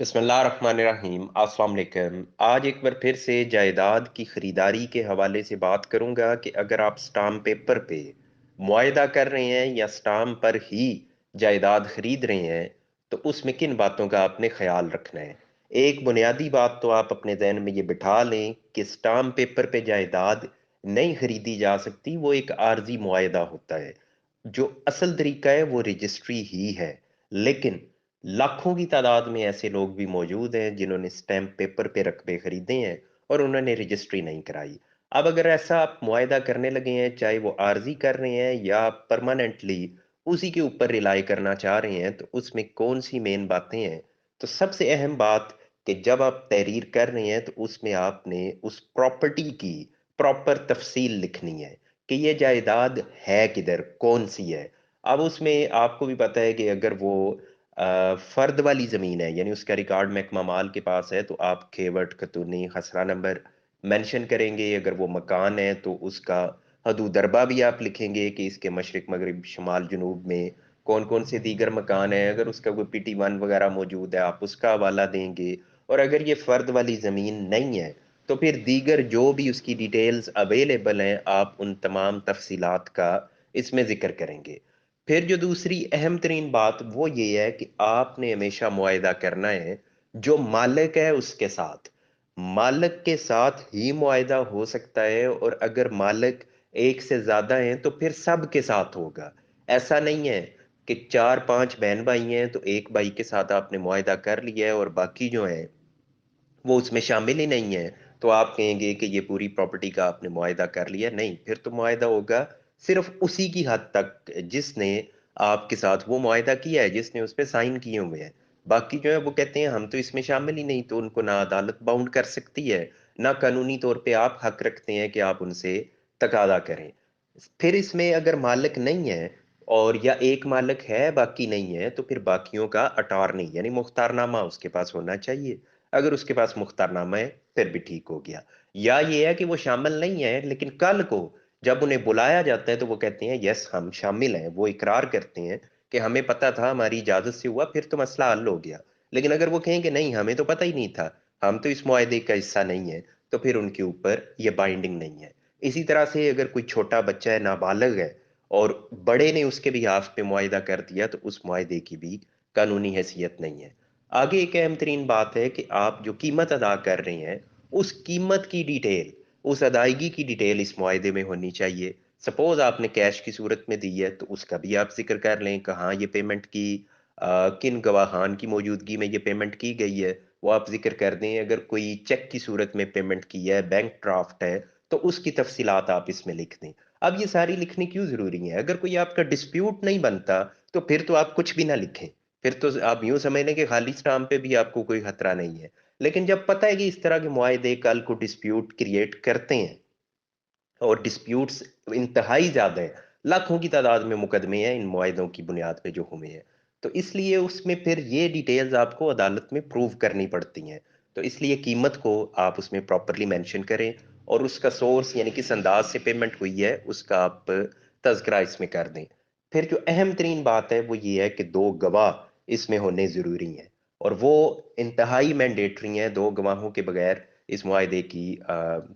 बिस्मिल्लाहिर्रहमानिर्रहीम अस्सलाम वालेकुम। आज एक बार फिर से जायदाद की ख़रीदारी के हवाले से बात करूंगा कि अगर आप स्टाम्प पेपर पे मुआयदा कर रहे हैं या स्टाम्प पर ही जायदाद खरीद रहे हैं तो उसमें किन बातों का आपने ख्याल रखना है। एक बुनियादी बात तो आप अपने जहन में ये बिठा लें कि स्टाम्प पेपर पे जायदाद नहीं खरीदी जा सकती, वो एक आर्जी मुआयदा होता है। जो असल तरीका है वो रजिस्ट्री ही है। लेकिन लाखों की तादाद में ऐसे लोग भी मौजूद हैं जिन्होंने स्टैम्प पेपर पे रकबे खरीदे हैं और उन्होंने रजिस्ट्री नहीं कराई। अब अगर ऐसा आप मुआयदा करने लगे हैं, चाहे वो आर्जी कर रहे हैं या परमानेंटली उसी के ऊपर रिलाई करना चाह रहे हैं, तो उसमें कौन सी मेन बातें हैं। तो सबसे अहम बात कि जब आप तहरीर कर रहे हैं तो उसमें आपने उस प्रॉपर्टी की प्रॉपर तफसील लिखनी है कि ये जायदाद है किधर, कौन सी है। अब उसमें आपको भी पता है कि अगर वो फर्द वाली ज़मीन है, यानी उसका रिकॉर्ड महकमा माल के पास है, तो आप खेवट, खतूनी, खसरा नंबर मेंशन करेंगे। अगर वो मकान है तो उसका हदूद दरबा भी आप लिखेंगे कि इसके मशरिक, मगरिब, शुमाल, जनूब में कौन-कौन से दीगर मकान हैं। अगर उसका कोई पीटी-1 वगैरह मौजूद है, आप उसका हवाला देंगे। और अगर ये फ़र्द वाली ज़मीन नहीं है, तो फिर दीगर जो भी उसकी डिटेल्स अवेलेबल हैं, आप उन तमाम तफ़सीलात का इसमें ज़िक्र करेंगे। फिर जो दूसरी अहम तरीन बात वो ये है कि आपने हमेशा मुआयदा करना है जो मालिक है उसके साथ। मालिक के साथ ही मुआयदा हो सकता है, और अगर मालिक एक से ज़्यादा हैं तो फिर सब के साथ होगा। ऐसा नहीं है कि 4-5 बहन-भाई हैं तो एक भाई के साथ आपने मुआयदा कर लिया है और बाकी जो हैं वो उसमें शामिल ही नहीं है, तो आप कहेंगे कि ये पूरी प्रॉपर्टी का आपने मुआयदा कर लिया। नहीं, फिर तो मुआयदा होगा सिर्फ़ उसी की हद तक जिसने आपके साथ वो मुआयदा किया है, जिसने उस पे साइन किए हुए हैं। बाकी जो है वो कहते हैं हम तो इसमें शामिल ही नहीं, तो उनको ना अदालत बाउंड कर सकती है, ना कानूनी तौर पे आप हक रखते हैं कि आप उनसे तकाज़ा करें। फिर इसमें अगर मालिक नहीं है और या एक मालिक है, बाकी नहीं है, तो फिर बाकियों का अटॉर्नी यानी मुख्तारनामा उसके पास होना चाहिए। अगर उसके पास मुख्तारनामा है, फिर भी ठीक हो गया। या ये है कि वो शामिल नहीं है, लेकिन कल को जब उन्हें बुलाया जाता है, तो वो कहते हैं, "यस, हम शामिल हैं।" वो इकरार करते हैं कि, "हमें पता था, हमारी इजाज़त से हुआ, फिर तो मसला हल हो गया।" लेकिन अगर वो कहें कि, "नहीं, हमें तो पता ही नहीं था, हम तो इस मुआहदे का हिस्सा नहीं हैं," तो फिर उनके ऊपर ये बाइंडिंग नहीं है। इसी तरह से अगर कोई छोटा बच्चा है, नाबालिग है और बड़े ने उसके बिहाफ़ पे मुआहिदा कर दिया, तो उस मुआहिदे की भी कानूनी हैसियत नहीं है। आगे एक अहम तरीन बात है कि आप जो कीमत अदा कर रहे हैं, उस कीमत की डिटेल, उस अदायगी की डिटेल इस मुआहिदे में होनी चाहिए। सपोज़ आपने कैश की सूरत में दी है, तो उसका भी आप ज़िक्र कर लें, कहाँ ये पेमेंट की, किन गवाहान की मौजूदगी में ये पेमेंट की गई है, वो आप ज़िक्र कर दें। अगर कोई चेक की सूरत में पेमेंट की है, बैंक ड्राफ्ट है, तो उसकी तफ़सीलात आप इसमें लिख दें। अब ये सारी लिखनी क्यों ज़रूरी है? अगर कोई आपका डिस्प्यूट नहीं बनता, तो फिर तो आप कुछ भी ना लिखें। फिर तो आप यूँ समझ लें कि खाली स्टाम्प पे भी आपको कोई खतरा नहीं है। लेकिन जब पता है कि इस तरह के मुआहिदे कल को डिस्प्यूट क्रिएट करते हैं और डिस्प्यूट्स इंतहाई ज़्यादा हैं, लाखों की तादाद में मुकदमे हैं इन मुआहिदों की बुनियाद पे जो हुए हैं। तो इसलिए उसमें फिर ये डिटेल्स आपको अदालत में प्रूव करनी पड़ती हैं। तो इसलिए कीमत को आप उसमें प्रॉपर्ली मेंशन करें और उसका सोर्स यानी किस अंदाज़ से पेमेंट हुई है, उसका आप तज़किरा इसमें कर दें। फिर जो अहम तरीन बात है वो ये है कि 2 गवाह इसमें होने ज़रूरी हैं और वो इंतहाई मैंडेटरी हैं। 2 गवाहों के बगैर इस मुआहिदे की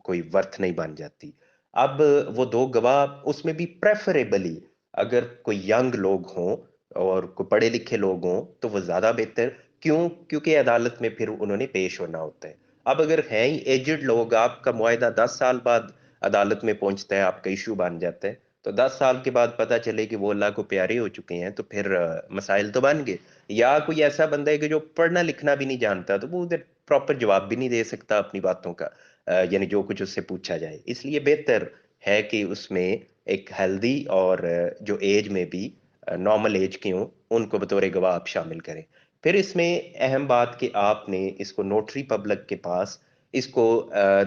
कोई वर्थ नहीं बन जाती। अब वो 2 गवाह उसमें भी प्रेफ़रेबली अगर कोई यंग लोग हों और कोई पढ़े-लिखे लोग हों, तो वो ज़्यादा बेहतर। क्यों? क्योंकि अदालत में फिर उन्होंने पेश होना होता है। अब अगर हैं ही एज्ड लोग, आपका मुआहिदा 10 साल बाद अदालत में पहुँचता है, आपका इश्यू बन जाता है, तो 10 साल के बाद पता चले कि वो अल्लाह को प्यारे हो चुके हैं, तो फिर मसाइल तो बन गए। या कोई ऐसा बंदा है कि जो पढ़ना-लिखना भी नहीं जानता, तो वो उधर प्रॉपर जवाब भी नहीं दे सकता अपनी बातों का, यानी जो कुछ उससे पूछा जाए। इसलिए बेहतर है कि उसमें एक हेल्दी और जो ऐज में भी नॉर्मल ऐज के हों, उनको बतौर गवाह आप शामिल करें। फिर इसमें अहम बात कि आपने इसको नोटरी पब्लिक के पास इसको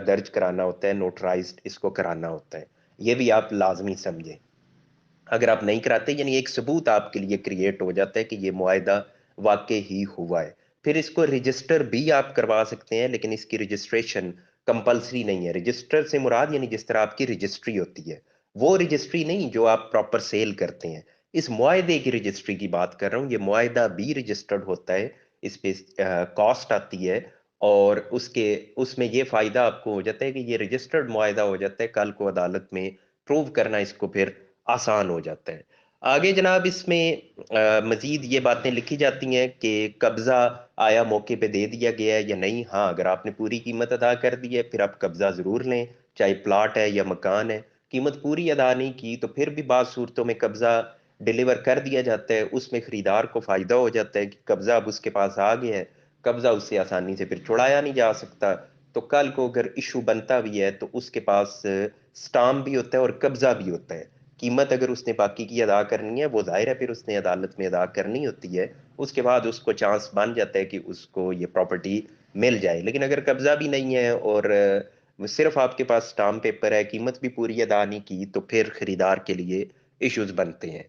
दर्ज कराना होता है, नोटराइज़्ड इसको कराना होता है। ये भी आप लाज़मी समझें। अगर आप नहीं कराते, यानी एक सबूत आपके लिए क्रिएट हो जाता है कि ये मुआहिदा वाक़ई ही हुआ है। फिर इसको रजिस्टर भी आप करवा सकते हैं, लेकिन इसकी रजिस्ट्रेशन कंपल्सरी नहीं है। रजिस्टर से मुराद यानी जिस तरह आपकी रजिस्ट्री होती है, वो रजिस्ट्री नहीं जो आप प्रॉपर सेल करते हैं। इस मुआहिदे की रजिस्ट्री की बात कर रहा हूँ, ये मुआहिदा भी रजिस्टर्ड होता है, इस पे कॉस्ट आती है, और उसके उसमें ये फायदा आपको हो जाता है कि ये रजिस्टर्ड मुआहदा हो जाता है, कल को अदालत में प्रूव करना इसको फिर आसान हो जाता है। आगे जनाब इसमें मजीद ये बातें लिखी जाती हैं कि कब्जा आया मौके पे दे दिया गया है या नहीं। हाँ, अगर आपने पूरी कीमत अदा कर दी है फिर आप कब्जा जरूर लें, चाहे प्लाट है या मकान है। कीमत पूरी अदा नहीं की तो फिर भी बाज़ सूरतों में कब्जा डिलीवर कर दिया जाता है, उसमें खरीदार को फायदा हो जाता है कि कब्जा अब उसके पास आ गया है, कब्जा उससे आसानी से फिर छुड़ाया नहीं जा सकता। तो कल को अगर इशू बनता भी है तो उसके पास स्टाम्प भी होता है और कब्जा भी होता है। कीमत अगर उसने बाकी की अदा करनी है वो जाहिर है फिर उसने अदालत में अदा करनी होती है, उसके बाद उसको चांस बन जाता है कि उसको ये प्रॉपर्टी मिल जाए। लेकिन अगर कब्जा भी नहीं है और सिर्फ आपके पास स्टाम्प पेपर है, कीमत भी पूरी अदा नहीं की, तो फिर खरीदार के लिए इश्यूज बनते हैं।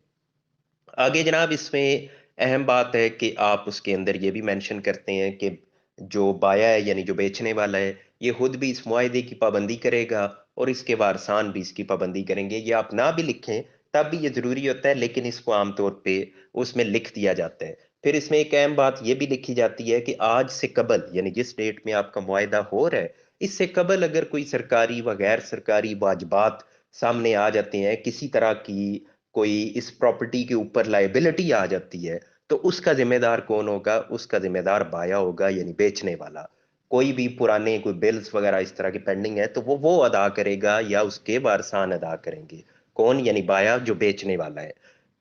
आगे जनाब इसमें अहम बात है कि आप उसके अंदर ये भी मेंशन करते हैं कि जो बाया है यानी जो बेचने वाला है, ये खुद भी इस मुआहदे की पाबंदी करेगा और इसके वारसान भी इसकी पाबंदी करेंगे। ये आप ना भी लिखें तब भी ये जरूरी होता है, लेकिन इसको आमतौर पे उसमें लिख दिया जाता है। फिर इसमें एक अहम बात ये भी लिखी जाती है कि आज से कबल यानी जिस डेट में आपका मुआहदा हो रहा है, इससे कबल अगर कोई सरकारी व गैर सरकारी वाजबात सामने आ जाते हैं, किसी तरह की कोई इस प्रॉपर्टी के ऊपर लाइबिलिटी आ जाती है, तो उसका जिम्मेदार कौन होगा? उसका जिम्मेदार बाया होगा यानी बेचने वाला। कोई भी पुराने कोई बिल्स वगैरह इस तरह की पेंडिंग है तो वो अदा करेगा या उसके वारसान अदा करेंगे। कौन? यानी बाया जो बेचने वाला है।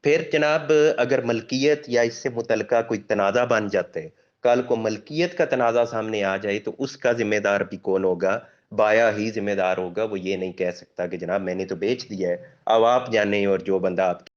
फिर जनाब अगर मलकियत या इससे मुतलका कोई तनाज़ा बन जाता है, कल को मलकियत का तनाज़ा सामने आ जाए तो उसका जिम्मेदार भी कौन होगा? बाया ही जिम्मेदार होगा। वो ये नहीं कह सकता कि जनाब मैंने तो बेच दिया है, अब आप जाने और जो बंदा आपके